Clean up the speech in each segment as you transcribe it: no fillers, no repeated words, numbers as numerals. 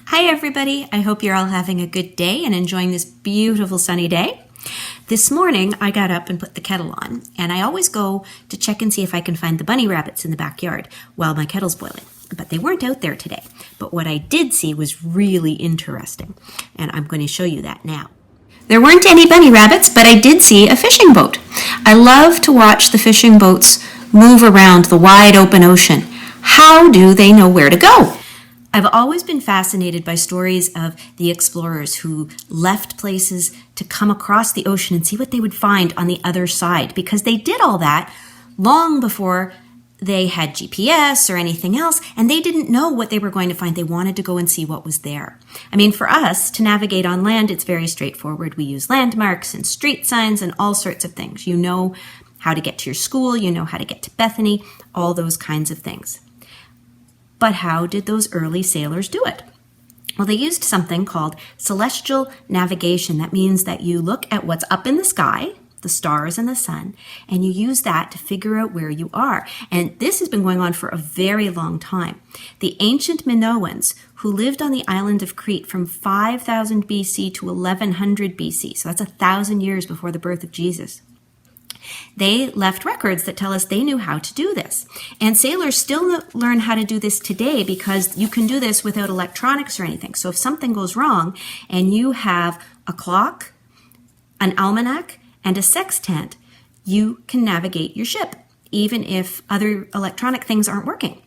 Hi everybody, I hope you're all having a good day and enjoying this beautiful sunny day. This morning I got up and put the kettle on, and I always go to check and see if I can find the bunny rabbits in the backyard while my kettle's boiling. But they weren't out there today. But what I did see was really interesting, and I'm going to show you that now. There weren't any bunny rabbits, but I did see a fishing boat. I love to watch the fishing boats move around the wide open ocean. How do they know where to go? I've always been fascinated by stories of the explorers who left places to come across the ocean and see what they would find on the other side, because they did all that long before they had GPS or anything else, and they didn't know what they were going to find. They wanted to go and see what was there. I mean, for us to navigate on land, it's very straightforward. We use landmarks and street signs and all sorts of things. You know how to get to your school, you know how to get to Bethany, all those kinds of things. But how did those early sailors do it? Well, they used something called celestial navigation. That means that you look at what's up in the sky, the stars and the sun, and you use that to figure out where you are. And this has been going on for a very long time. The ancient Minoans, who lived on the island of Crete from 5000 BC to 1100 BC, so that's 1,000 years before the birth of Jesus, they left records that tell us they knew how to do this. And sailors still learn how to do this today, because you can do this without electronics or anything. So if something goes wrong and you have a clock, an almanac, and a sextant, you can navigate your ship, even if other electronic things aren't working.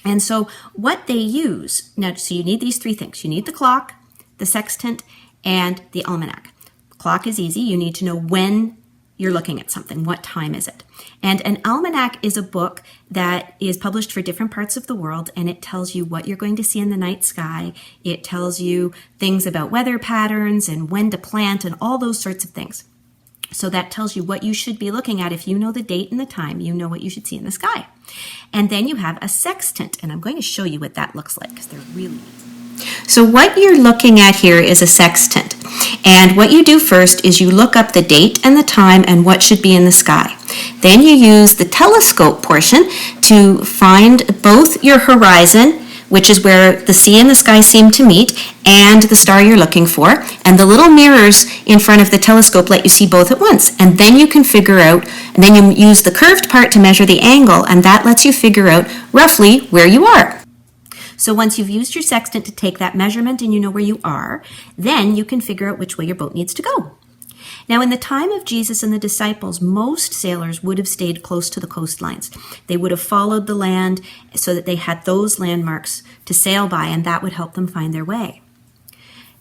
And so what they use, now, so you need these three things. You need the clock, the sextant, and the almanac. Clock is easy. You need to know when you're looking at something. What time is it? And an almanac is a book that is published for different parts of the world, and it tells you what you're going to see in the night sky. It tells you things about weather patterns and when to plant and all those sorts of things. So that tells you what you should be looking at. If you know the date and the time, you know what you should see in the sky. And then you have a sextant, and I'm going to show you what that looks like, because they're really easy. So what you're looking at here is a sextant. And what you do first is you look up the date and the time and what should be in the sky. Then you use the telescope portion to find both your horizon, which is where the sea and the sky seem to meet, and the star you're looking for. And the little mirrors in front of the telescope let you see both at once. And then you can figure out, and then you use the curved part to measure the angle, and that lets you figure out roughly where you are. So once you've used your sextant to take that measurement and you know where you are, then you can figure out which way your boat needs to go. Now, in the time of Jesus and the disciples, most sailors would have stayed close to the coastlines. They would have followed the land so that they had those landmarks to sail by, and that would help them find their way.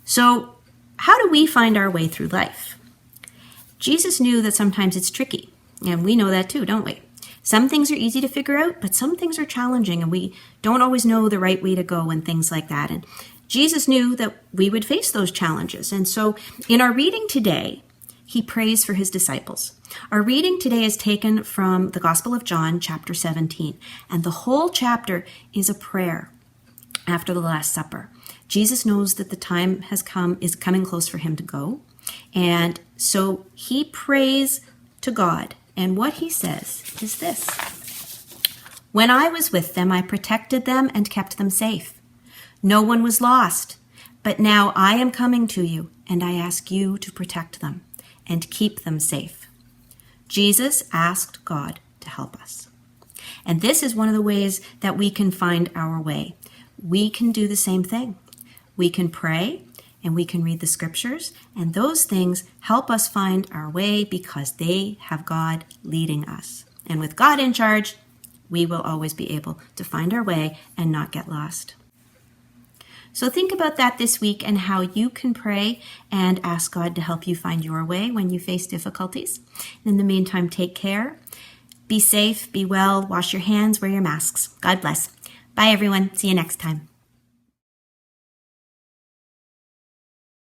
So how do we find our way through life? Jesus knew that sometimes it's tricky, and we know that too, don't we? Some things are easy to figure out, but some things are challenging, and we don't always know the right way to go and things like that. And Jesus knew that we would face those challenges. And so in our reading today, he prays for his disciples. Our reading today is taken from the Gospel of John, chapter 17. And the whole chapter is a prayer after the Last Supper. Jesus knows that the time is coming close for him to go. And so he prays to God. And what he says is this: "When I was with them, I protected them and kept them safe. No one was lost, but now I am coming to you, and I ask you to protect them and keep them safe." Jesus asked God to help us. And this is one of the ways that we can find our way. We can do the same thing. We can pray, and we can read the scriptures, and those things help us find our way because they have God leading us. And with God in charge, we will always be able to find our way and not get lost. So think about that this week and how you can pray and ask God to help you find your way when you face difficulties. In the meantime, take care. Be safe, be well, wash your hands, wear your masks. God bless. Bye, everyone. See you next time.